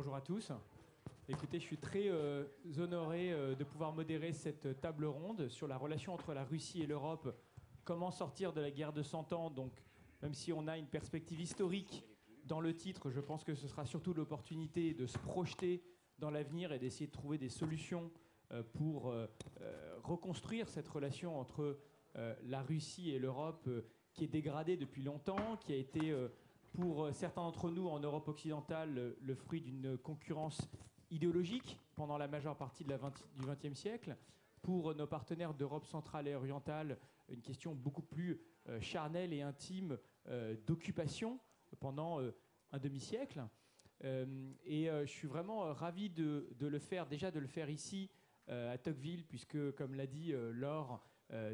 bonjour à tous. Écoutez, je suis très honoré de pouvoir modérer cette table ronde sur la relation entre la Russie et l'Europe. Comment sortir de la guerre de 100 ans. Donc, même si on a une perspective historique dans le titre, je pense que ce sera surtout l'opportunité de se projeter dans l'avenir et d'essayer de trouver des solutions pour reconstruire cette relation entre la Russie et l'Europe qui est dégradée depuis longtemps, qui a été, pour certains d'entre nous en Europe occidentale, le fruit d'une concurrence idéologique pendant la majeure partie du XXe siècle. Pour nos partenaires d'Europe centrale et orientale, une question beaucoup plus charnelle et intime d'occupation pendant un demi-siècle. Je suis vraiment ravi de le faire, déjà de le faire ici à Tocqueville, puisque, comme l'a dit Laure,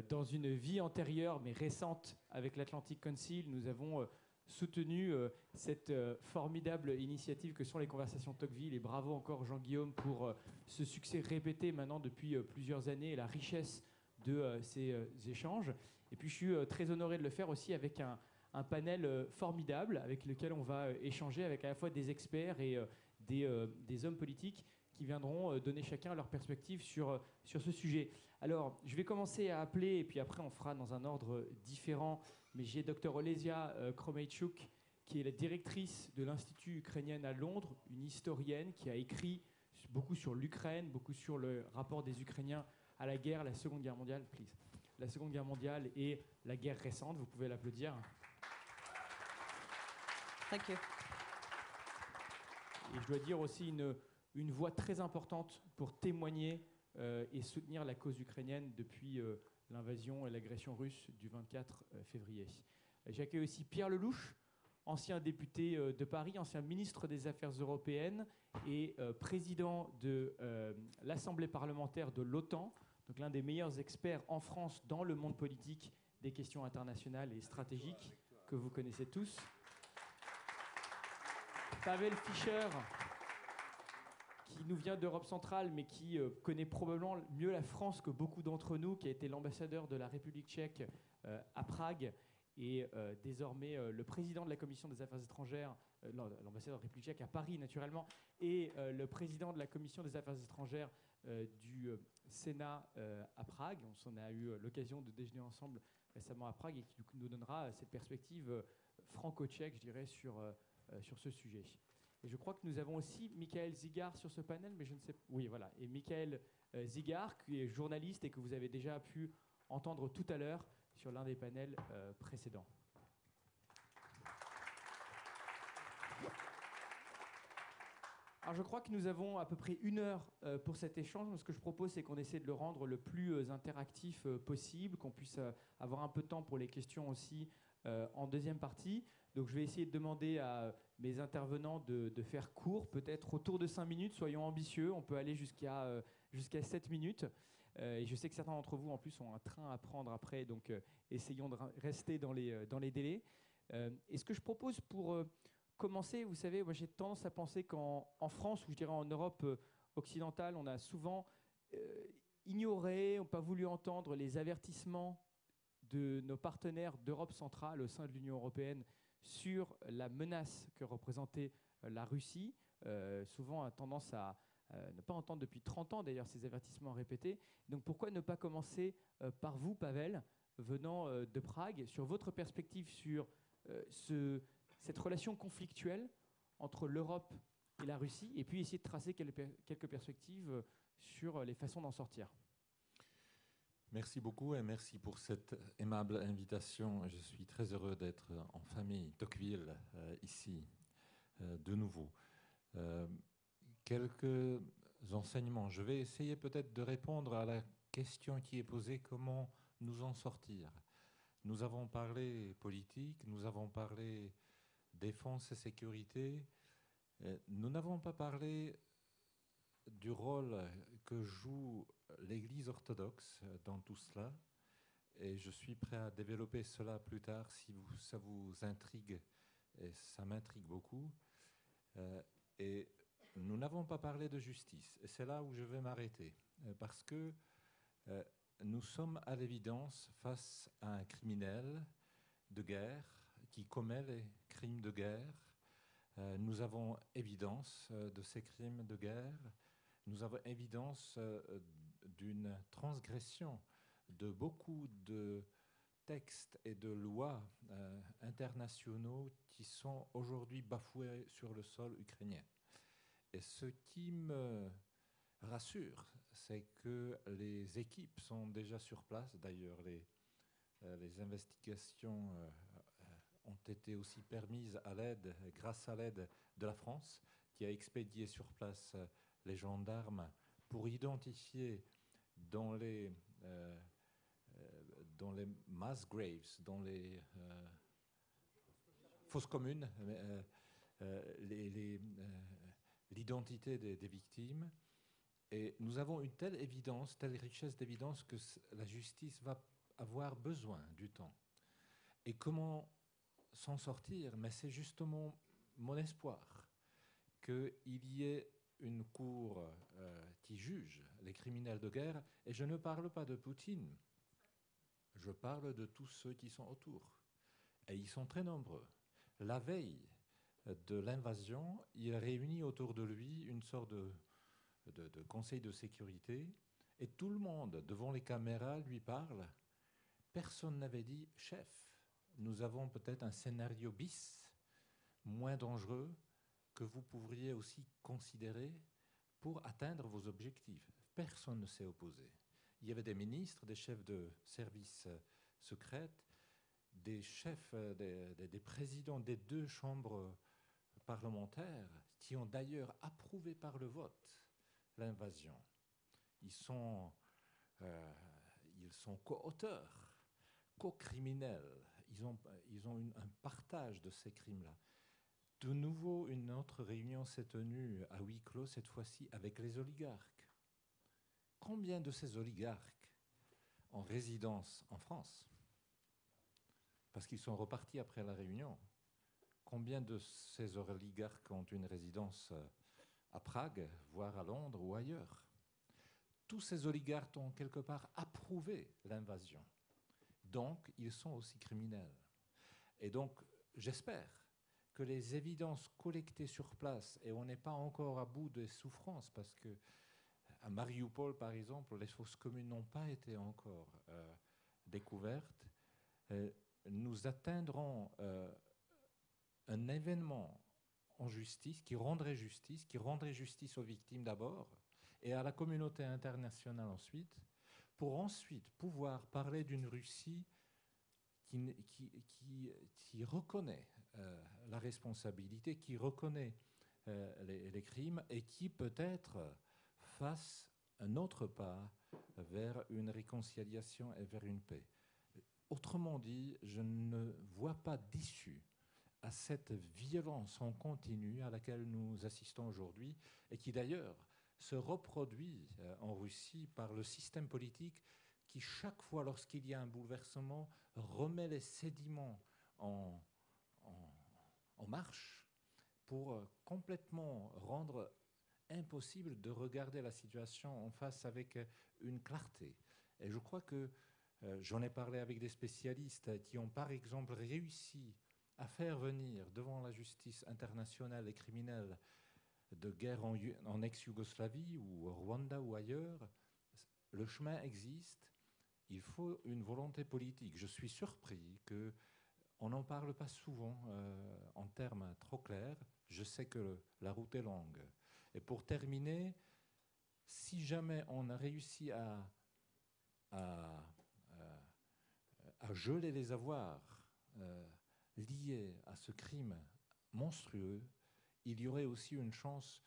dans une vie antérieure mais récente avec l'Atlantic Council, nous avons soutenu cette formidable initiative que sont les conversations de Tocqueville. Et bravo encore Jean-Guillaume pour ce succès répété maintenant depuis plusieurs années et la richesse de ces échanges. Et puis je suis très honoré de le faire aussi avec un panel formidable avec lequel on va échanger avec à la fois des experts et des hommes politiques qui viendront donner chacun leur perspective sur ce sujet. Alors, je vais commencer à appeler, et puis après on fera dans un ordre différent, mais j'ai Dr Olesia Kromeychuk, qui est la directrice de l'Institut ukrainien à Londres, une historienne qui a écrit beaucoup sur l'Ukraine, beaucoup sur le rapport des Ukrainiens à la guerre, la Seconde Guerre mondiale, please. La Seconde Guerre mondiale et la guerre récente, vous pouvez l'applaudir. Thank you. Et je dois dire aussi une voix très importante pour témoigner et soutenir la cause ukrainienne depuis l'invasion et l'agression russe du 24 février. J'accueille aussi Pierre Lelouch, ancien député de Paris, ancien ministre des Affaires européennes et président de l'Assemblée parlementaire de l'OTAN, donc l'un des meilleurs experts en France dans le monde politique des questions internationales et stratégiques que vous connaissez tous. Pavel Fischer, qui nous vient d'Europe centrale, mais qui connaît probablement mieux la France que beaucoup d'entre nous, qui a été l'ambassadeur de la République tchèque à Prague et désormais le président de la Commission des Affaires étrangères, l'ambassadeur de la République tchèque à Paris naturellement, et le président de la Commission des Affaires étrangères du Sénat à Prague. On a eu l'occasion de déjeuner ensemble récemment à Prague et qui nous donnera cette perspective franco-tchèque, je dirais, sur ce sujet. Et je crois que nous avons aussi Michael Zigard sur ce panel, mais je ne sais pas. Oui, voilà. Et Michael Zigard, qui est journaliste et que vous avez déjà pu entendre tout à l'heure sur l'un des panels précédents. Alors je crois que nous avons à peu près 1 heure pour cet échange. Ce que je propose, c'est qu'on essaie de le rendre le plus interactif possible, qu'on puisse avoir un peu de temps pour les questions aussi en deuxième partie. Donc je vais essayer de demander à mes intervenants de faire court, peut-être autour de 5 minutes. Soyons ambitieux, on peut aller jusqu'à 7 minutes. Et je sais que certains d'entre vous, en plus, ont un train à prendre après, donc essayons de rester dans les délais. Et ce que je propose pour commencer, vous savez, moi j'ai tendance à penser qu'en France, ou je dirais en Europe occidentale, on a souvent ignoré, ou pas voulu entendre les avertissements de nos partenaires d'Europe centrale au sein de l'Union européenne sur la menace que représentait la Russie. Souvent a tendance à ne pas entendre depuis 30 ans d'ailleurs ces avertissements répétés. Donc pourquoi ne pas commencer par vous, Pavel, venant de Prague, sur votre perspective sur cette relation conflictuelle entre l'Europe et la Russie, et puis essayer de tracer quelques perspectives sur les façons d'en sortir. Merci beaucoup et merci pour cette aimable invitation. Je suis très heureux d'être en famille Tocqueville ici de nouveau. Quelques enseignements. Je vais essayer peut-être de répondre à la question qui est posée, comment nous en sortir. Nous avons parlé politique, nous avons parlé défense et sécurité. Nous n'avons pas parlé du rôle que joue l'Église orthodoxe dans tout cela. Et je suis prêt à développer cela plus tard si ça vous intrigue. Et ça m'intrigue beaucoup. Et nous n'avons pas parlé de justice. Et c'est là où je vais m'arrêter. Parce que nous sommes à l'évidence face à un criminel de guerre qui commet les crimes de guerre Nous avons évidence de ces crimes de guerre. Nous avons évidence d'une transgression de beaucoup de textes et de lois internationaux qui sont aujourd'hui bafoués sur le sol ukrainien. Et ce qui me rassure, c'est que les équipes sont déjà sur place. D'ailleurs, les investigations ont été aussi permises grâce à l'aide de la France, qui a expédié sur place les gendarmes pour identifier dans les mass graves, dans les fosses communes, l'identité des victimes. Et nous avons une telle évidence, telle richesse d'évidence que la justice va avoir besoin du temps. Et comment s'en sortir? Mais c'est justement mon espoir qu'il y ait une cour qui juge les criminels de guerre. Et je ne parle pas de Poutine, je parle de tous ceux qui sont autour. Et ils sont très nombreux. La veille de l'invasion, il réunit autour de lui une sorte de conseil de sécurité, et tout le monde, devant les caméras, lui parle. Personne n'avait dit « Chef, nous avons peut-être un scénario bis, moins dangereux, que vous pourriez aussi considérer pour atteindre vos objectifs. » Personne ne s'est opposé. Il y avait des ministres, des chefs de services secrets, des chefs, des présidents des deux chambres parlementaires qui ont d'ailleurs approuvé par le vote l'invasion. Ils sont co-auteurs, co-criminels. Ils ont un partage de ces crimes-là. De nouveau, une autre réunion s'est tenue à huis clos, cette fois-ci avec les oligarques. Combien de ces oligarques en résidence en France? Parce qu'ils sont repartis après la réunion. Combien de ces oligarques ont une résidence à Prague, voire à Londres ou ailleurs? Tous ces oligarques ont quelque part approuvé l'invasion. Donc, ils sont aussi criminels. Et donc, j'espère que les évidences collectées sur place, et on n'est pas encore à bout des souffrances, parce que à Mariupol, par exemple, les fosses communes n'ont pas été encore découvertes, nous atteindrons un événement en justice qui rendrait justice aux victimes d'abord, et à la communauté internationale ensuite, pour ensuite pouvoir parler d'une Russie qui reconnaît la responsabilité, qui reconnaît les crimes, et qui peut-être fasse un autre pas vers une réconciliation et vers une paix. Autrement dit, je ne vois pas d'issue à cette violence en continu à laquelle nous assistons aujourd'hui, et qui d'ailleurs se reproduit en Russie par le système politique qui, chaque fois lorsqu'il y a un bouleversement, remet les sédiments en marche pour complètement rendre impossible de regarder la situation en face avec une clarté. Et je crois que j'en ai parlé avec des spécialistes qui ont par exemple réussi à faire venir devant la justice internationale les criminels de guerre en ex-Yougoslavie ou au Rwanda ou ailleurs. Le chemin existe, il faut une volonté politique. Je suis surpris qu'on n'en parle pas souvent en termes trop clairs. Je sais que la route est longue. Et pour terminer, si jamais on a réussi à geler les avoirs liés à ce crime monstrueux, il y aurait aussi une chance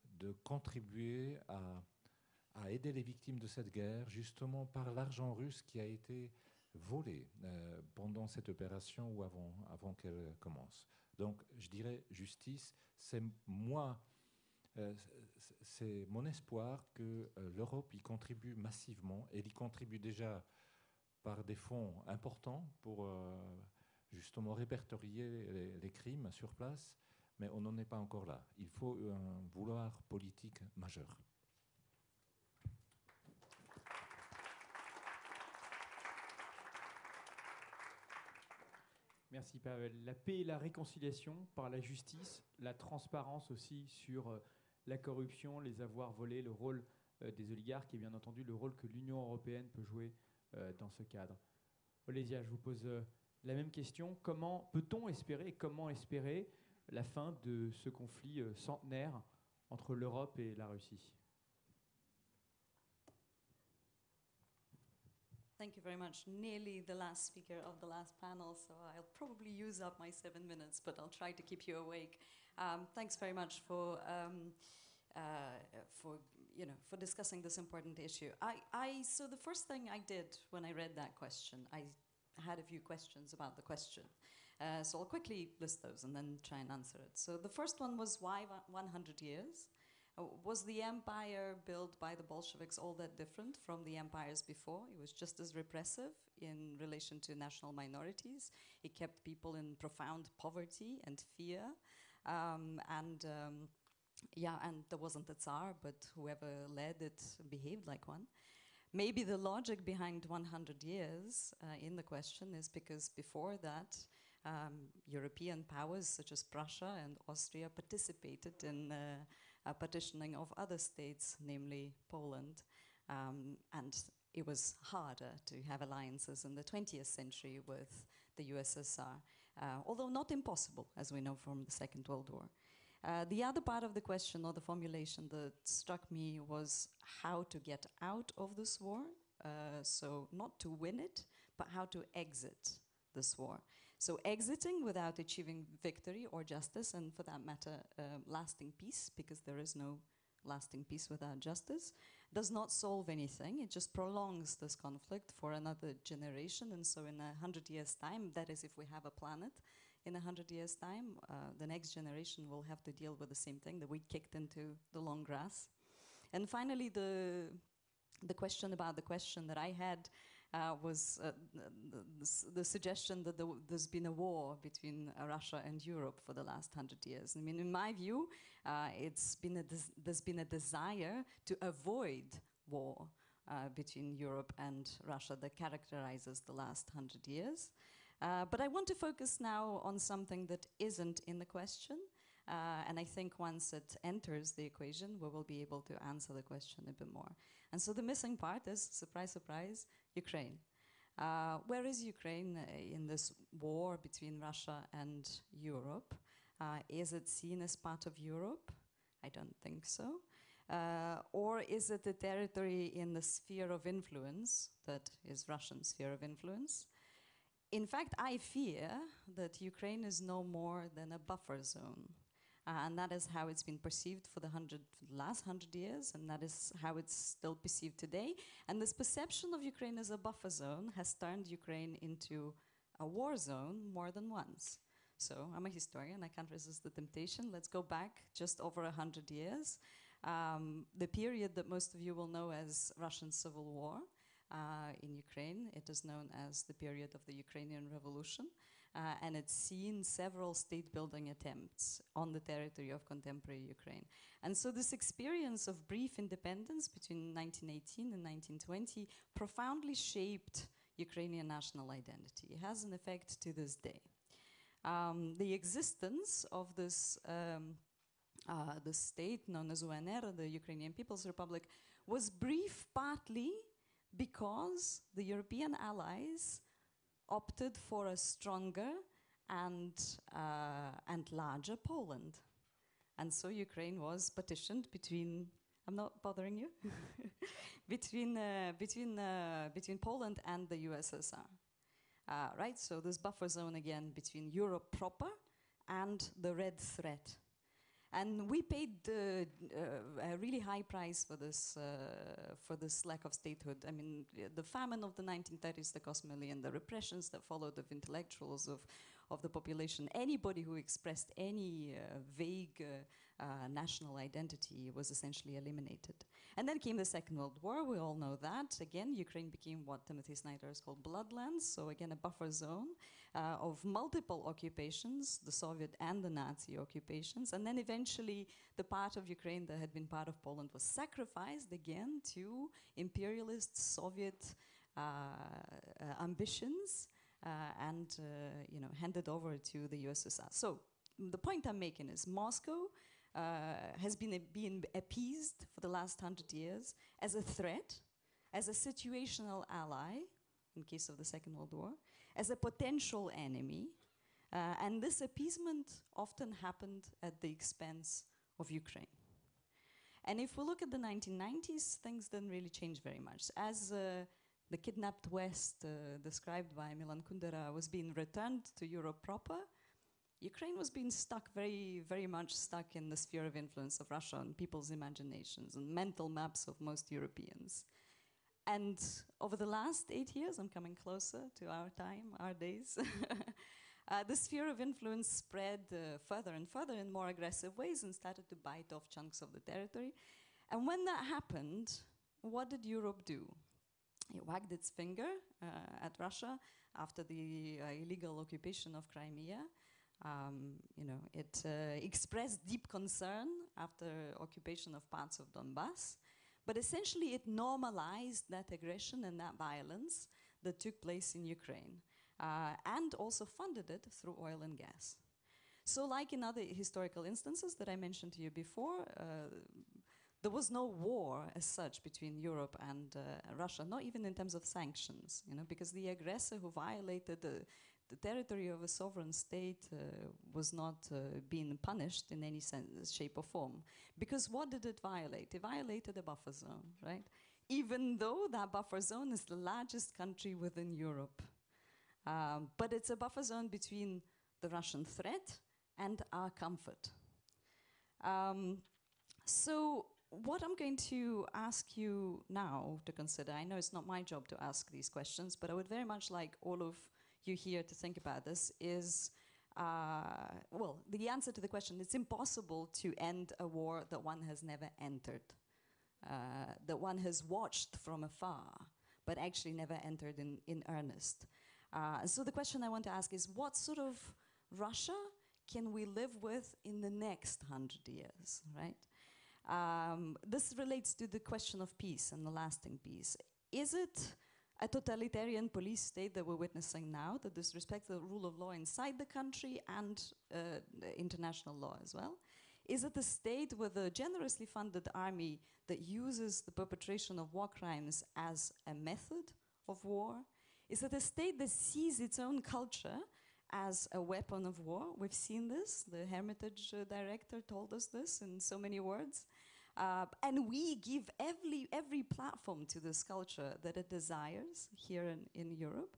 de contribuer à aider les victimes de cette guerre, justement par l'argent russe qui a été volé pendant cette opération ou avant qu'elle commence. Donc, je dirais justice, c'est mon espoir que l'Europe y contribue massivement. Elle y contribue déjà par des fonds importants pour justement répertorier les crimes sur place, mais on n'en est pas encore là. Il faut un vouloir politique majeur. Merci Pavel. La paix et la réconciliation par la justice, la transparence aussi sur la corruption, les avoirs volés, le rôle des oligarques et bien entendu le rôle que l'Union européenne peut jouer dans ce cadre. Olésia, je vous pose la même question. Comment peut-on espérer, comment espérer la fin de ce conflit centenaire entre l'Europe et la Russie? Thank you very much. Nearly the last speaker of the last panel, so I'll probably use up my 7 minutes, but I'll try to keep you awake. Thanks very much for discussing this important issue. So the first thing I did when I read that question, I had a few questions about the question. So I'll quickly list those and then try and answer it. So the first one was, why 100 years? Was the empire built by the Bolsheviks all that different from the empires before? It was just as repressive in relation to national minorities. It kept people in profound poverty and fear. And there wasn't a Tsar, but whoever led it behaved like one. Maybe the logic behind 100 years in the question is because before that, European powers such as Prussia and Austria participated in partitioning of other states, namely Poland, and it was harder to have alliances in the 20th century with the USSR, although not impossible, as we know from the Second World War. The other part of the question, or the formulation that struck me, was how to get out of this war, so not to win it, but how to exit this war. So exiting without achieving victory or justice, and for that matter, lasting peace, because there is no lasting peace without justice, does not solve anything. It just prolongs this conflict for another generation. And so in 100 years' time, that is if we have a planet, in 100 years' time, the next generation will have to deal with the same thing that we kicked into the long grass. And finally, the question about the question that I had was the suggestion that there's been a war between Russia and Europe for the last 100 years. I mean, in my view, there's been a desire to avoid war between Europe and Russia that characterizes the last 100 years. But I want to focus now on something that isn't in the question. And I think once it enters the equation, we will be able to answer the question a bit more. And so the missing part is, surprise, surprise, Ukraine. Where is Ukraine in this war between Russia and Europe? Is it seen as part of Europe? I don't think so. Or is it a territory in the sphere of influence that is Russian sphere of influence? In fact, I fear that Ukraine is no more than a buffer zone. And that is how it's been perceived for the last 100 years, and that is how it's still perceived today. And this perception of Ukraine as a buffer zone has turned Ukraine into a war zone more than once. So I'm a historian, I can't resist the temptation. Let's go back just over 100 years. The period that most of you will know as Russian Civil War in Ukraine, it is known as the period of the Ukrainian Revolution. And it's seen several state-building attempts on the territory of contemporary Ukraine. And so this experience of brief independence between 1918 and 1920 profoundly shaped Ukrainian national identity. It has an effect to this day. The existence of this the state known as UNR, the Ukrainian People's Republic, was brief partly because the European allies opted for a stronger and larger Poland. And so Ukraine was partitioned between, I'm not bothering you, between Poland and the USSR. Right, so this buffer zone again between Europe proper and the red threat. And we paid a really high price for this lack of statehood. I mean, the famine of the 1930s, the cost million, the repressions that followed of intellectuals, of the population, anybody who expressed any vague national identity was essentially eliminated. And then came the Second World War, we all know that. Again, Ukraine became what Timothy Snyder has called bloodlands, so again a buffer zone of multiple occupations, the Soviet and the Nazi occupations, and then eventually the part of Ukraine that had been part of Poland was sacrificed again to imperialist Soviet ambitions. and handed over to the USSR. So the point I'm making is Moscow has been appeased for the last 100 years as a threat, as a situational ally in case of the Second World War, as a potential enemy, and this appeasement often happened at the expense of Ukraine. And if we look at the 1990s, things didn't really change very much. As the kidnapped West, described by Milan Kundera, was being returned to Europe proper, Ukraine was being stuck, very, very much stuck in the sphere of influence of Russia and people's imaginations and mental maps of most Europeans. And over the last 8 years, I'm coming closer to our time, our days, the sphere of influence spread further and further in more aggressive ways and started to bite off chunks of the territory. And when that happened, what did Europe do? It wagged its finger at Russia after the illegal occupation of Crimea. It expressed deep concern after occupation of parts of Donbass. But essentially, it normalized that aggression and that violence that took place in Ukraine, and also funded it through oil and gas. So like in other historical instances that I mentioned to you before, there was no war as such between Europe and Russia, not even in terms of sanctions, because the aggressor who violated the territory of a sovereign state was not being punished in any sense, shape or form. Because what did it violate? It violated a buffer zone, right? Even though that buffer zone is the largest country within Europe. But it's a buffer zone between the Russian threat and our comfort. So what I'm going to ask you now to consider, I know it's not my job to ask these questions, but I would very much like all of you here to think about this, is, the answer to the question, it's impossible to end a war that one has never entered, that one has watched from afar, but actually never entered in earnest. So the question I want to ask is, what sort of Russia can we live with in the next 100 years, right? This relates to the question of peace and the lasting peace. Is it a totalitarian police state that we're witnessing now that disrespects the rule of law inside the country and international law as well? Is it a state with a generously funded army that uses the perpetration of war crimes as a method of war? Is it a state that sees its own culture as a weapon of war? We've seen this. The Hermitage director told us this in so many words. And we give every platform to this culture that it desires here in Europe.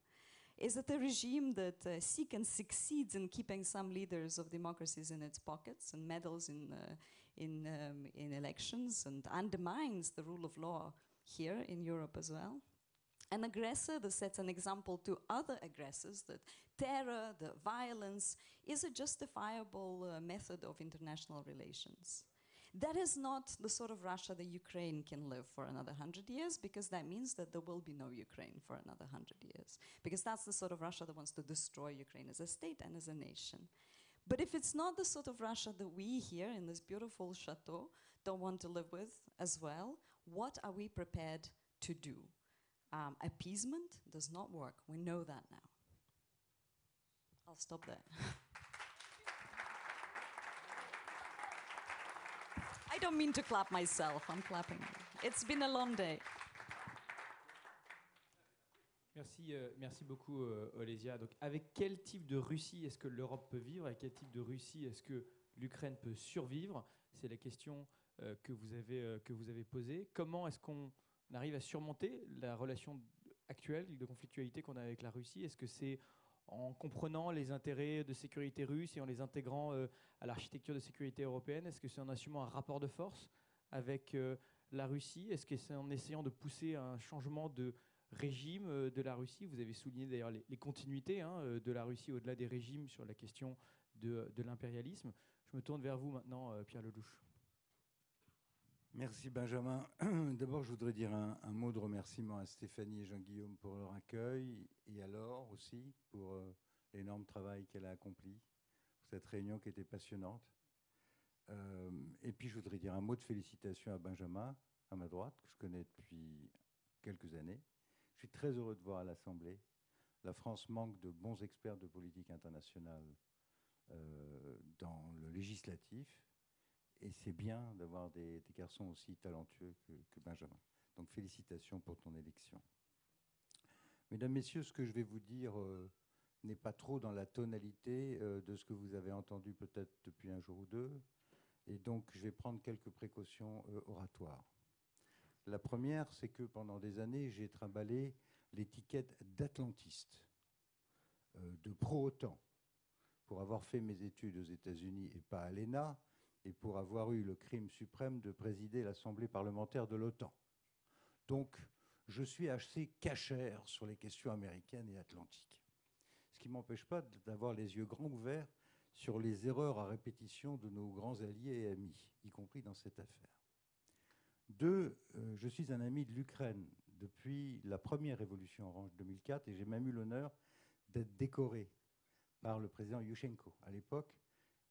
Is it a regime that seeks and succeeds in keeping some leaders of democracies in its pockets and meddles in elections and undermines the rule of law here in Europe as well? An aggressor that sets an example to other aggressors that terror, the violence is a justifiable method of international relations. That is not the sort of Russia that Ukraine can live for another 100 years, because that means that there will be no Ukraine for another 100 years. Because that's the sort of Russia that wants to destroy Ukraine as a state and as a nation. But if it's not the sort of Russia that we here in this beautiful chateau don't want to live with as well, what are we prepared to do? Appeasement does not work. We know that now. I'll stop there. I don't mean to clap myself, I'm clapping. It's been a long day. Merci beaucoup, Olesia. Donc, avec quel type de Russie est-ce que l'Europe peut vivre? Avec quel type de Russie est-ce que l'Ukraine peut survivre? C'est la question que vous avez posée. Comment est-ce qu'on arrive à surmonter la relation actuelle de conflictualité qu'on a avec la Russie? Est-ce que c'est en comprenant les intérêts de sécurité russes et en les intégrant à l'architecture de sécurité européenne? Est-ce que c'est en assumant un rapport de force avec la Russie? Est-ce que c'est en essayant de pousser un changement de régime de la Russie? Vous avez souligné d'ailleurs les continuités de la Russie au-delà des régimes sur la question de l'impérialisme. Je me tourne vers vous maintenant, Pierre Lelouch. Merci Benjamin. D'abord, je voudrais dire un mot de remerciement à Stéphanie et Jean-Guillaume pour leur accueil, et à Laure aussi pour l'énorme travail qu'elle a accompli, pour cette réunion qui était passionnante. Et puis, je voudrais dire un mot de félicitations à Benjamin, à ma droite, que je connais depuis quelques années. Je suis très heureux de voir à l'Assemblée la France manque de bons experts de politique internationale dans le législatif, et c'est bien d'avoir des garçons aussi talentueux que Benjamin. Donc félicitations pour ton élection. Mesdames, Messieurs, ce que je vais vous dire n'est pas trop dans la tonalité de ce que vous avez entendu peut-être depuis un jour ou deux, et donc je vais prendre quelques précautions oratoires. La première, c'est que pendant des années, j'ai trimballé l'étiquette d'atlantiste, de pro-OTAN, pour avoir fait mes études aux États-Unis et pas à l'ENA, et pour avoir eu le crime suprême de présider l'Assemblée parlementaire de l'OTAN. Donc, je suis assez cachère sur les questions américaines et atlantiques. Ce qui ne m'empêche pas d'avoir les yeux grands ouverts sur les erreurs à répétition de nos grands alliés et amis, y compris dans cette affaire. Deux, je suis un ami de l'Ukraine depuis la première révolution orange 2004, et j'ai même eu l'honneur d'être décoré par le président Yushchenko. À l'époque,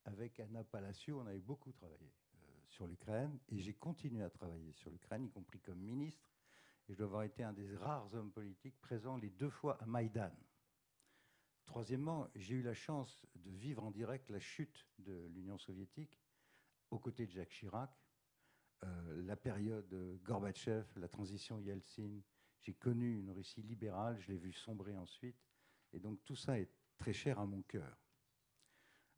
avec Anna Palacio, on avait beaucoup travaillé sur l'Ukraine, et j'ai continué à travailler sur l'Ukraine, y compris comme ministre, et je dois avoir été un des rares hommes politiques présents les 2 fois à Maïdan. Troisièmement, j'ai eu la chance de vivre en direct la chute de l'Union soviétique aux côtés de Jacques Chirac, la période Gorbatchev, la transition Yeltsin. J'ai connu une Russie libérale, je l'ai vu sombrer ensuite, et donc tout ça est très cher à mon cœur.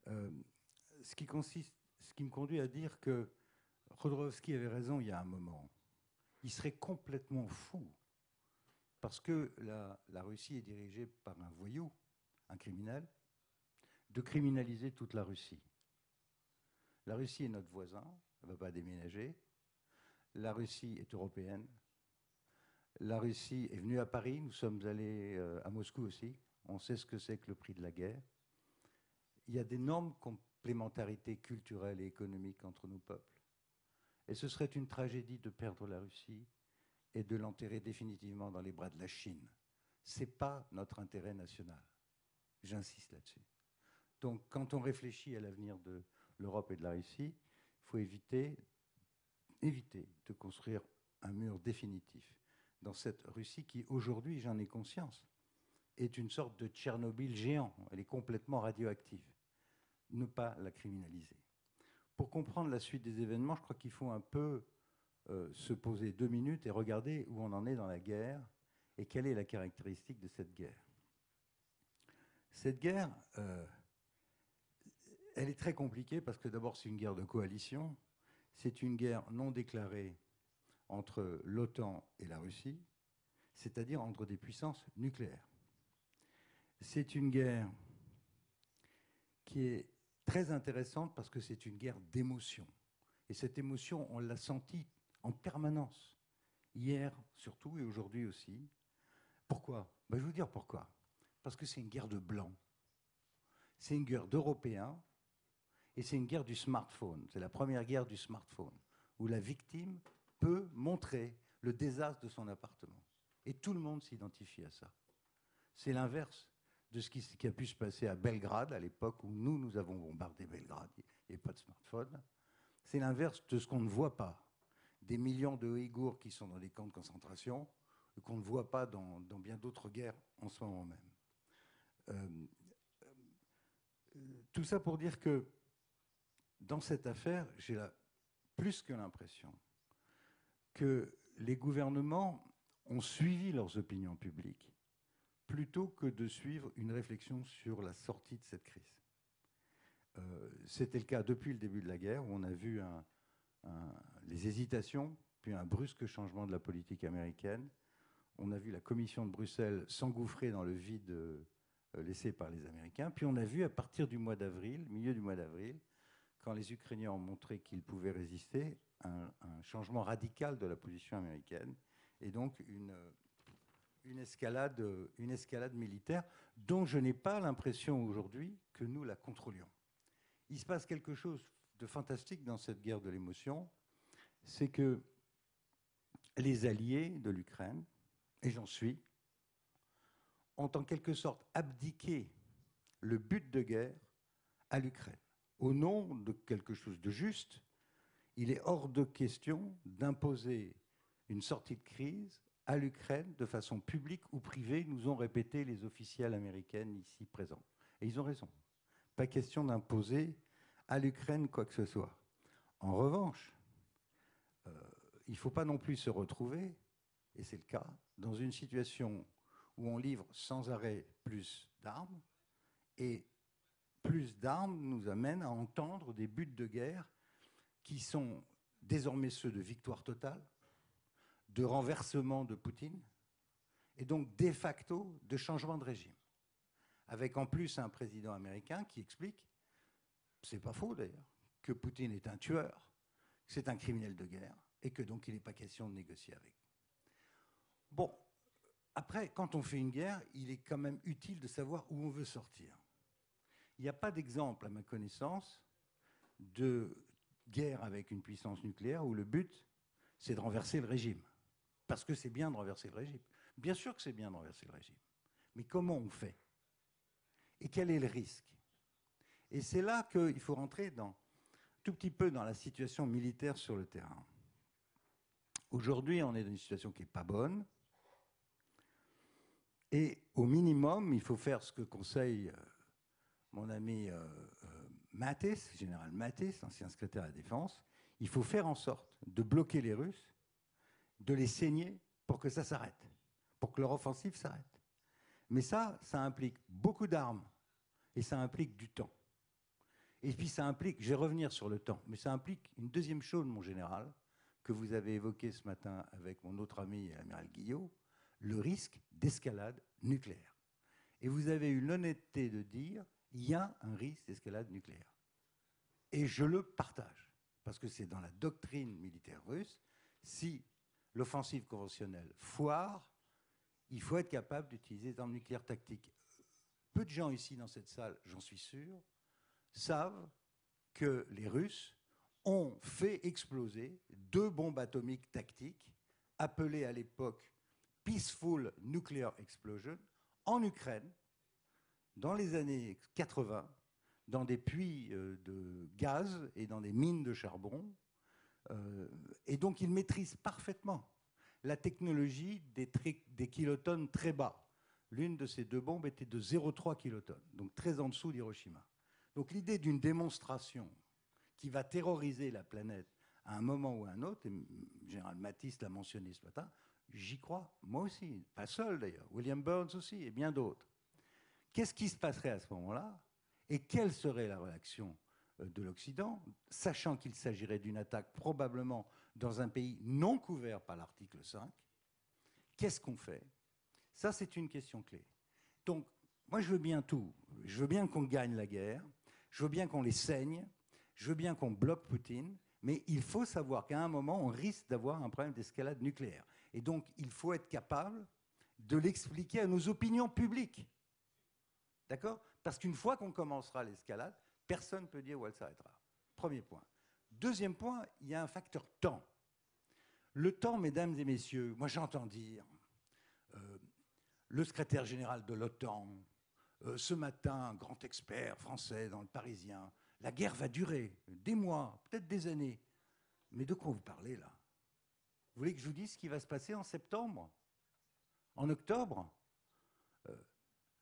Ce qui me conduit à dire que Khodorkovsky avait raison il y a un moment. Il serait complètement fou, parce que la Russie est dirigée par un voyou, un criminel, de criminaliser toute la Russie. La Russie est notre voisin, elle ne va pas déménager. La Russie est européenne. La Russie est venue à Paris, nous sommes allés à Moscou aussi. On sait ce que c'est que le prix de la guerre. Il y a d'énormes complémentarités culturelles et économiques entre nos peuples. Et ce serait une tragédie de perdre la Russie et de l'enterrer définitivement dans les bras de la Chine. Ce n'est pas notre intérêt national. J'insiste là-dessus. Donc, quand on réfléchit à l'avenir de l'Europe et de la Russie, il faut éviter de construire un mur définitif dans cette Russie qui, aujourd'hui, j'en ai conscience, est une sorte de Tchernobyl géant. Elle est complètement radioactive. Ne pas la criminaliser. Pour comprendre la suite des événements, je crois qu'il faut un peu se poser 2 minutes et regarder où on en est dans la guerre et quelle est la caractéristique de cette guerre. Cette guerre, elle est très compliquée parce que d'abord c'est une guerre de coalition, c'est une guerre non déclarée entre l'OTAN et la Russie, c'est-à-dire entre des puissances nucléaires. C'est une guerre qui est très intéressante parce que c'est une guerre d'émotion. Et cette émotion, on l'a sentie en permanence, hier surtout et aujourd'hui aussi. Pourquoi ? Je vais vous dire pourquoi. Parce que c'est une guerre de blancs. C'est une guerre d'Européens et c'est une guerre du smartphone. C'est la première guerre du smartphone, où la victime peut montrer le désastre de son appartement. Et tout le monde s'identifie à ça. C'est l'inverse de ce qui a pu se passer à Belgrade, à l'époque où nous avons bombardé Belgrade. Il n'y avait pas de smartphone. C'est l'inverse de ce qu'on ne voit pas. Des millions de Ouïghours qui sont dans des camps de concentration, qu'on ne voit pas dans bien d'autres guerres en ce moment même. Tout ça pour dire que dans cette affaire, j'ai plus que l'impression que les gouvernements ont suivi leurs opinions publiques plutôt que de suivre une réflexion sur la sortie de cette crise. C'était le cas depuis le début de la guerre, où on a vu les hésitations, puis un brusque changement de la politique américaine. On a vu la Commission de Bruxelles s'engouffrer dans le vide laissé par les Américains. Puis on a vu à partir du mois d'avril, milieu du mois d'avril, quand les Ukrainiens ont montré qu'ils pouvaient résister, un changement radical de la position américaine, et donc une escalade militaire dont je n'ai pas l'impression aujourd'hui que nous la contrôlions. Il se passe quelque chose de fantastique dans cette guerre de l'émotion, c'est que les alliés de l'Ukraine, et j'en suis, ont en quelque sorte abdiqué le but de guerre à l'Ukraine. Au nom de quelque chose de juste, il est hors de question d'imposer une sortie de crise à l'Ukraine de façon publique ou privée, nous ont répété les officiels américaines ici présents. Et ils ont raison. Pas question d'imposer à l'Ukraine quoi que ce soit. En revanche, il ne faut pas non plus se retrouver, et c'est le cas, dans une situation où on livre sans arrêt plus d'armes, et plus d'armes nous amène à entendre des buts de guerre qui sont désormais ceux de victoire totale, de renversement de Poutine, et donc de facto de changement de régime. Avec en plus un président américain qui explique, c'est pas faux d'ailleurs, que Poutine est un tueur, que c'est un criminel de guerre, et que donc il n'est pas question de négocier avec. Bon, après, quand on fait une guerre, il est quand même utile de savoir où on veut sortir. Il n'y a pas d'exemple, à ma connaissance, de guerre avec une puissance nucléaire où le but, c'est de renverser le régime. Parce que c'est bien de renverser le régime. Bien sûr que c'est bien de renverser le régime. Mais comment on fait? Et quel est le risque? Et c'est là qu'il faut rentrer tout petit peu dans la situation militaire sur le terrain. Aujourd'hui, on est dans une situation qui n'est pas bonne. Et au minimum, il faut faire ce que conseille mon ami Mattis, général Mattis, ancien secrétaire à la Défense. Il faut faire en sorte de bloquer les Russes, de les saigner pour que ça s'arrête, pour que leur offensive s'arrête. Mais ça implique beaucoup d'armes et ça implique du temps. Et puis ça implique, je vais revenir sur le temps, mais ça implique une deuxième chose, mon général, que vous avez évoqué ce matin avec mon autre ami, l'amiral Guillot, le risque d'escalade nucléaire. Et vous avez eu l'honnêteté de dire, il y a un risque d'escalade nucléaire. Et je le partage, parce que c'est dans la doctrine militaire russe, si l'offensive conventionnelle foire, il faut être capable d'utiliser des armes nucléaires tactiques. Peu de gens ici dans cette salle, j'en suis sûr, savent que les Russes ont fait exploser 2 bombes atomiques tactiques, appelées à l'époque Peaceful Nuclear Explosion, en Ukraine, dans les années 80, dans des puits de gaz et dans des mines de charbon. Et donc, ils maîtrisent parfaitement la technologie des kilotonnes très bas. L'une de ces 2 bombes était de 0,3 kilotonnes, donc très en dessous d'Hiroshima. Donc, l'idée d'une démonstration qui va terroriser la planète à un moment ou à un autre, et le général Mattis l'a mentionné ce matin, j'y crois, moi aussi, pas seul d'ailleurs, William Burns aussi, et bien d'autres. Qu'est-ce qui se passerait à ce moment-là? Et quelle serait la réaction de l'Occident, sachant qu'il s'agirait d'une attaque probablement dans un pays non couvert par l'article 5? Qu'est-ce qu'on fait? Ça, c'est une question clé. Donc, moi, je veux bien tout. Je veux bien qu'on gagne la guerre, je veux bien qu'on les saigne, je veux bien qu'on bloque Poutine, mais il faut savoir qu'à un moment, on risque d'avoir un problème d'escalade nucléaire. Et donc, il faut être capable de l'expliquer à nos opinions publiques. D'accord? Parce qu'une fois qu'on commencera l'escalade, personne ne peut dire où elle s'arrêtera. Premier point. Deuxième point, il y a un facteur temps. Le temps, mesdames et messieurs, moi j'entends dire, le secrétaire général de l'OTAN, ce matin, un grand expert français dans le Parisien, la guerre va durer des mois, peut-être des années. Mais de quoi vous parlez là? Vous voulez que je vous dise ce qui va se passer en septembre? En octobre?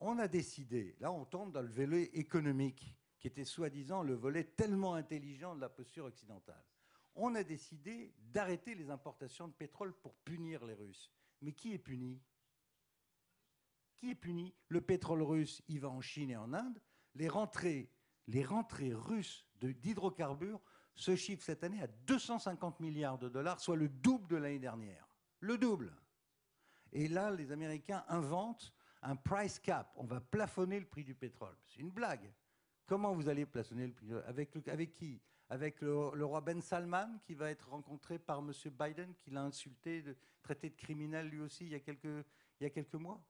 On a décidé, là on tombe dans le volet économique, qui était soi-disant le volet tellement intelligent de la posture occidentale. On a décidé d'arrêter les importations de pétrole pour punir les Russes. Mais qui est puni? Qui est puni? Le pétrole russe, il va en Chine et en Inde. Les rentrées russes d'hydrocarbures se chiffrent cette année à 250 milliards de dollars, soit le double de l'année dernière. Le double. Et là, les Américains inventent un price cap. On va plafonner le prix du pétrole. C'est une blague. Comment vous allez plafonner le prix? Avec qui? Avec le roi Ben Salman, qui va être rencontré par M. Biden, qui l'a insulté, traité de criminel lui aussi il y a quelques mois.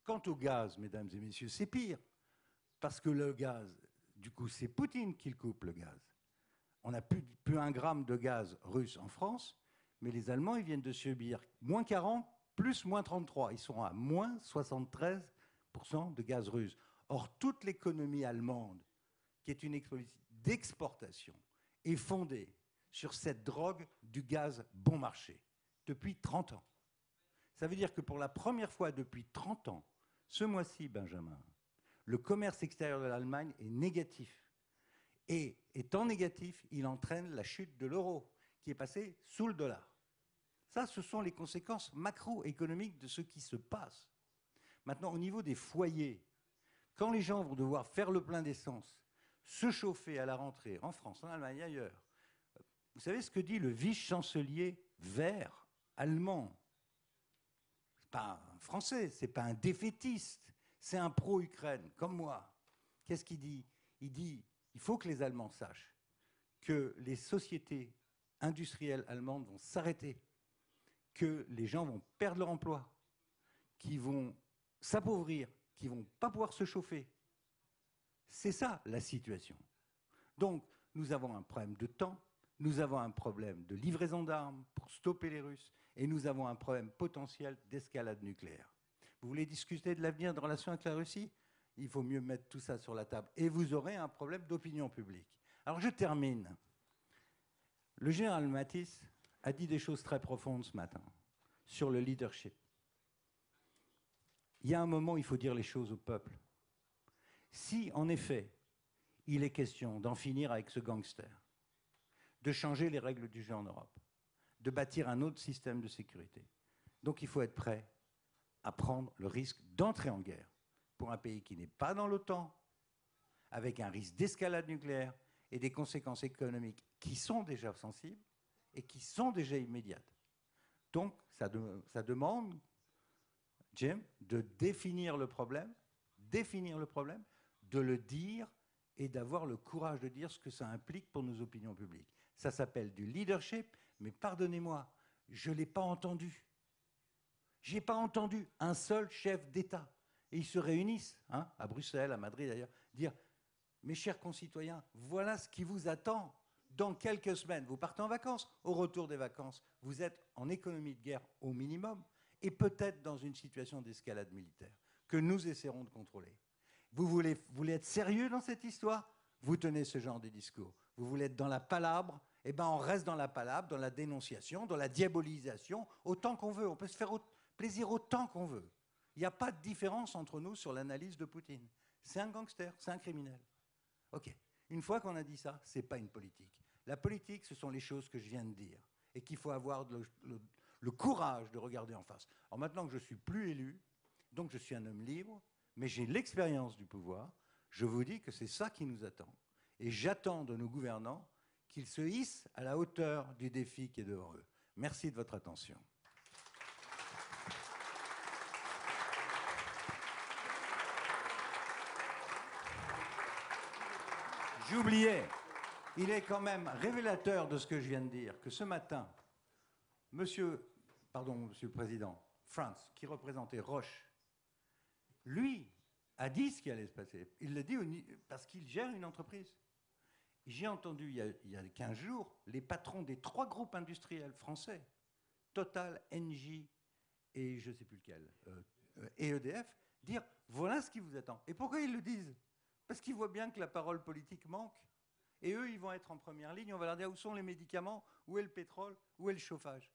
Quant au gaz, mesdames et messieurs, c'est pire. Parce que le gaz, du coup, c'est Poutine qui le coupe, le gaz. On n'a plus 1 gramme de gaz russe en France, mais les Allemands, ils viennent de subir moins 40, plus moins 33. Ils sont à moins 73% de gaz russe. Or, toute l'économie allemande, qui est une économie d'exportation, est fondée sur cette drogue du gaz bon marché depuis 30 ans. Ça veut dire que pour la première fois depuis 30 ans, ce mois-ci, Benjamin, le commerce extérieur de l'Allemagne est négatif. Et étant négatif, il entraîne la chute de l'euro, qui est passé sous le dollar. Ça, ce sont les conséquences macroéconomiques de ce qui se passe. Maintenant, au niveau des foyers, quand les gens vont devoir faire le plein d'essence, se chauffer à la rentrée, en France, en Allemagne, ailleurs, vous savez ce que dit le vice-chancelier vert allemand? Ce n'est pas un Français, ce n'est pas un défaitiste, c'est un pro-Ukraine, comme moi. Qu'est-ce qu'il dit? Il dit il faut que les Allemands sachent que les sociétés industrielles allemandes vont s'arrêter, que les gens vont perdre leur emploi, qu'ils vont s'appauvrir, qu'ils ne vont pas pouvoir se chauffer. C'est ça la situation. Donc, nous avons un problème de temps, nous avons un problème de livraison d'armes pour stopper les Russes, et nous avons un problème potentiel d'escalade nucléaire. Vous voulez discuter de l'avenir de relations avec la Russie? Il faut mieux mettre tout ça sur la table. Et vous aurez un problème d'opinion publique. Alors, je termine. Le général Mattis a dit des choses très profondes ce matin sur le leadership. Il y a un moment où il faut dire les choses au peuple. Si, en effet, il est question d'en finir avec ce gangster, de changer les règles du jeu en Europe, de bâtir un autre système de sécurité, donc il faut être prêt à prendre le risque d'entrer en guerre pour un pays qui n'est pas dans l'OTAN, avec un risque d'escalade nucléaire et des conséquences économiques qui sont déjà sensibles et qui sont déjà immédiates. Donc, ça demande, Jim, de définir le problème, de le dire et d'avoir le courage de dire ce que ça implique pour nos opinions publiques. Ça s'appelle du leadership, mais pardonnez-moi, je ne l'ai pas entendu. Je n'ai pas entendu un seul chef d'État. Et ils se réunissent, à Bruxelles, à Madrid d'ailleurs, dire « Mes chers concitoyens, voilà ce qui vous attend. Dans quelques semaines, vous partez en vacances. Au retour des vacances, vous êtes en économie de guerre au minimum et peut-être dans une situation d'escalade militaire que nous essaierons de contrôler. Vous voulez être sérieux dans cette histoire? Vous tenez ce genre de discours. Vous voulez être dans la palabre? Eh bien, on reste dans la palabre, dans la dénonciation, dans la diabolisation, autant qu'on veut. On peut se faire plaisir autant qu'on veut. Il n'y a pas de différence entre nous sur l'analyse de Poutine. C'est un gangster, c'est un criminel. OK. Une fois qu'on a dit ça, ce n'est pas une politique. La politique, ce sont les choses que je viens de dire et qu'il faut avoir le courage de regarder en face. Alors maintenant que je ne suis plus élu, donc je suis un homme libre, mais j'ai l'expérience du pouvoir, je vous dis que c'est ça qui nous attend. Et j'attends de nos gouvernants qu'ils se hissent à la hauteur du défi qui est devant eux. Merci de votre attention. J'oubliais, il est quand même révélateur de ce que je viens de dire, que ce matin, Monsieur le Président, Franz, qui représentait Roche, lui a dit ce qui allait se passer. Il l'a dit parce qu'il gère une entreprise. J'ai entendu il y a 15 jours les patrons des 3 groupes industriels français, Total, Engie et je ne sais plus lequel, et EDF, dire voilà ce qui vous attend. Et pourquoi ils le disent? Parce qu'ils voient bien que la parole politique manque. Et eux, ils vont être en première ligne. On va leur dire où sont les médicaments, où est le pétrole, où est le chauffage.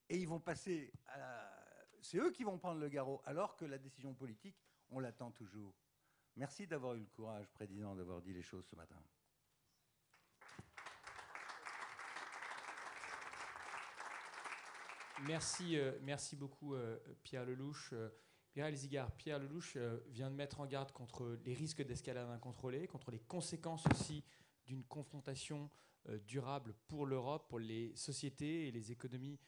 Et ils vont passer à c'est eux qui vont prendre le garrot, alors que la décision politique, on l'attend toujours. Merci d'avoir eu le courage, Président, d'avoir dit les choses ce matin. Merci beaucoup, Pierre Lellouche. Mireille Zigard, Pierre Lellouche vient de mettre en garde contre les risques d'escalade incontrôlée, contre les conséquences aussi d'une confrontation durable pour l'Europe, pour les sociétés et les économies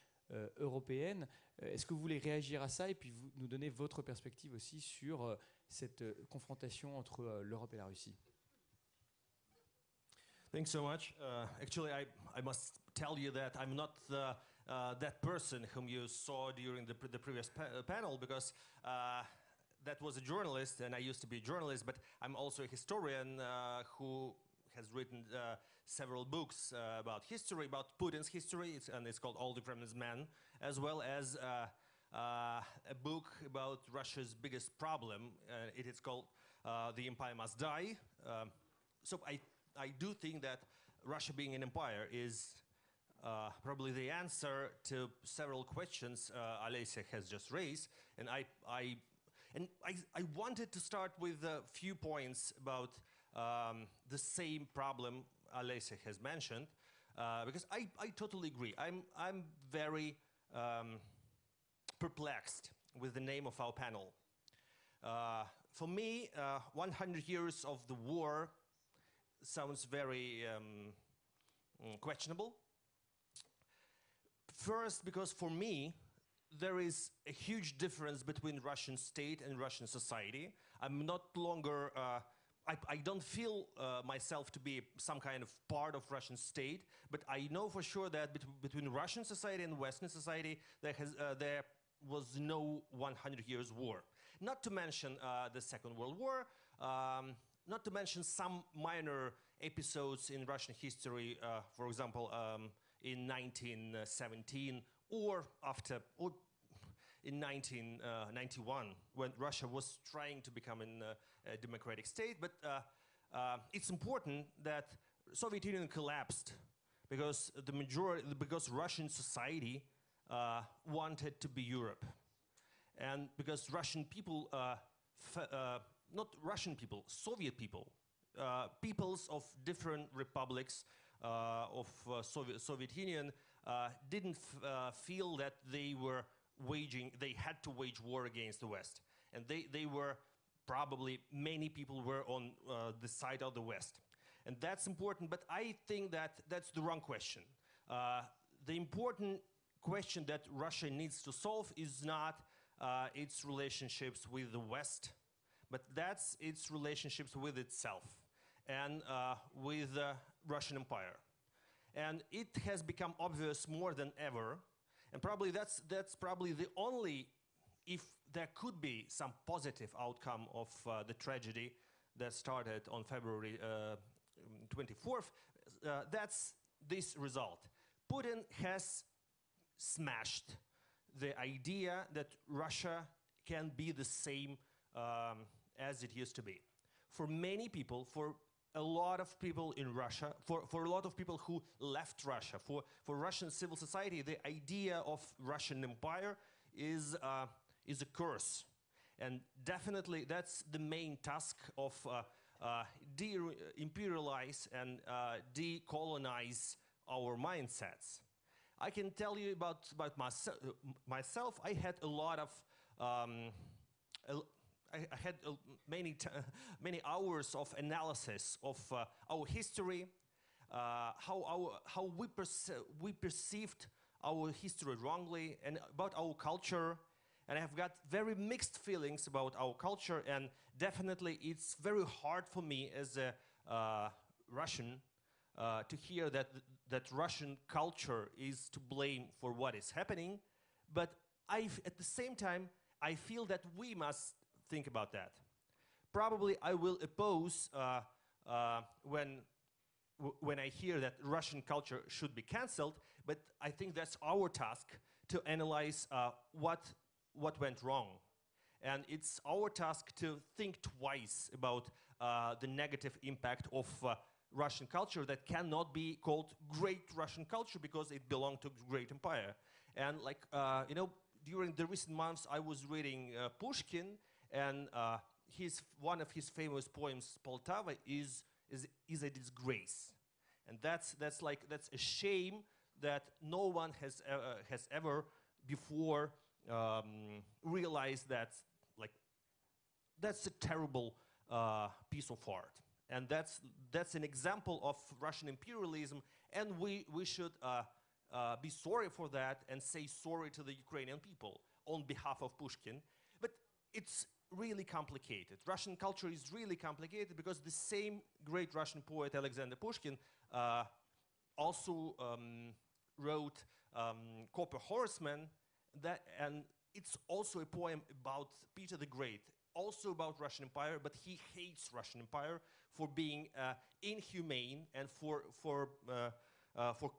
européennes. Est-ce que vous voulez réagir à ça et puis nous donner votre perspective aussi sur cette confrontation entre l'Europe et la Russie? Thanks so much. Actually, I must tell you that I'm not that person whom you saw during the previous panel, because that was a journalist, and I used to be a journalist, but I'm also a historian who has written several books about history, about Putin's history, and it's called All the Kremlin's Men, as well as a book about Russia's biggest problem. It is called The Empire Must Die. So I do think that Russia being an empire is probably the answer to several questions Alesia has just raised, and I wanted to start with a few points about the same problem Alesia has mentioned, because I totally agree. I'm very perplexed with the name of our panel. For me, 100 years of the war sounds very questionable. First, because for me, there is a huge difference between Russian state and Russian society. I'm not longer, I don't feel myself to be some kind of part of Russian state, but I know for sure that between Russian society and Western society, there was no 100 years war. Not to mention the Second World War, not to mention some minor episodes in Russian history, for example, in 1917 or in 1991, when Russia was trying to become a democratic state. But it's important that Soviet Union collapsed because because Russian society wanted to be Europe, and because Russian people, not Russian people, Soviet people, peoples of different republics of Soviet Union didn't feel that they had to wage war against the West. And they were, probably many people were on the side of the West. And that's important, but I think that that's the wrong question. The important question that Russia needs to solve is not its relationships with the West, but that's its relationships with itself and with the Russian Empire. And it has become obvious more than ever, and probably that's probably the only, if there could be some positive outcome of the tragedy that started on February 24th, that's this result. Putin has smashed the idea that Russia can be the same as it used to be. For many people, for a lot of people in Russia, for a lot of people who left Russia, for Russian civil society, the idea of Russian Empire is a curse. And definitely that's the main task of de-imperialize and decolonize our mindsets. I can tell you about myself. I had a lot of I had many hours of analysis of our history, how we perceived our history wrongly, and about our culture. And I've got very mixed feelings about our culture, and definitely it's very hard for me as a Russian to hear that Russian culture is to blame for what is happening. But at the same time, I feel that we must think about that. Probably I will oppose when I hear that Russian culture should be cancelled, but I think that's our task to analyze what went wrong. And it's our task to think twice about the negative impact of Russian culture that cannot be called great Russian culture because it belonged to great empire. And like, during the recent months, I was reading Pushkin, and one of his famous poems, Poltava, is a disgrace. And that's a shame that no one has ever before realized that that's a terrible piece of art. And that's an example of Russian imperialism, and we should be sorry for that and say sorry to the Ukrainian people on behalf of Pushkin. But it's really complicated. Russian culture is really complicated because the same great Russian poet Alexander Pushkin also wrote Copper Horseman, and it's also a poem about Peter the Great, also about Russian Empire, but he hates Russian Empire for being inhumane and for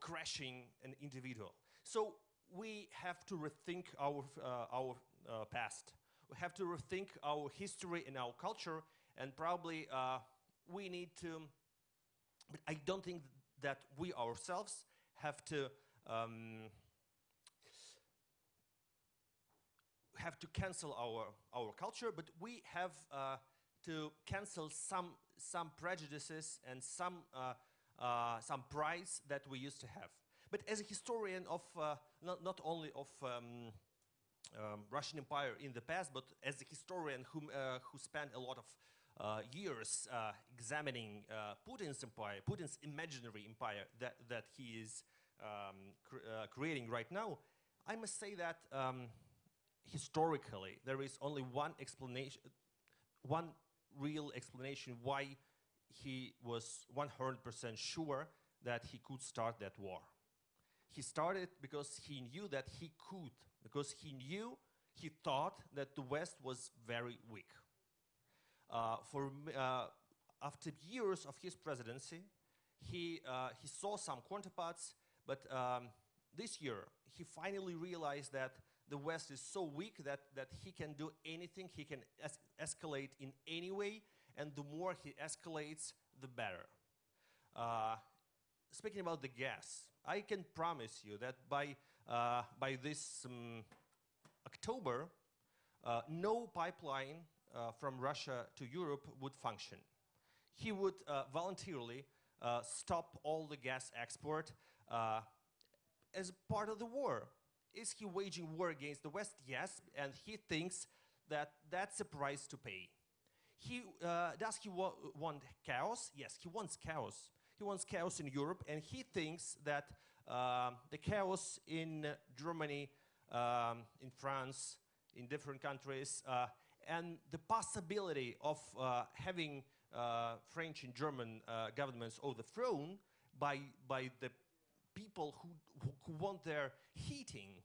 crushing an individual. So we have to rethink our past. We have to rethink our history and our culture, and probably we need to, but I don't think that we ourselves have to have to cancel our culture, but we have to cancel some prejudices and some prides that we used to have. But as a historian of not only of Russian Empire in the past, but as a historian who spent a lot of years examining Putin's empire, Putin's imaginary empire that he is creating right now, I must say that historically there is only one explanation, one real explanation why he was 100% sure that he could start that war. He started because he knew that he could, because he thought that the West was very weak. After years of his presidency, he saw some counterparts, but this year he finally realized that the West is so weak that he can do anything, he can escalate in any way, and the more he escalates, the better. Speaking about the gas, I can promise you that by this October, no pipeline from Russia to Europe would function. He would voluntarily stop all the gas export as part of the war. Is he waging war against the West? Yes, and he thinks that that's a price to pay. Does he want chaos? Yes, he wants chaos. He wants chaos in Europe, and he thinks that the chaos in Germany, in France, in different countries, and the possibility of having French and German governments overthrown by the people who want their heating,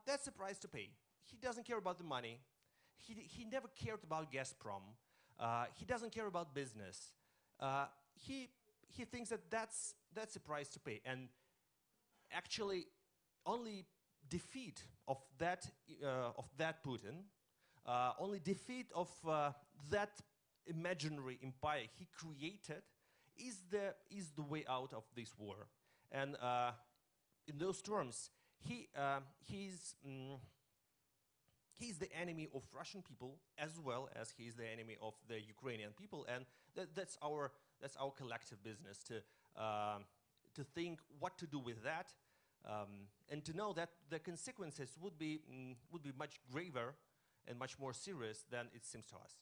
that's the price to pay. He doesn't care about the money. He never cared about Gazprom. He doesn't care about business. He thinks that that's the price to pay. And actually, only defeat of that Putin, only defeat of that imaginary empire he created is the way out of this war. And in those terms, he's the enemy of Russian people as well as he's the enemy of the Ukrainian people, and that's our collective business to think what to do with that, and to know that the consequences would be much graver and much more serious than it seems to us.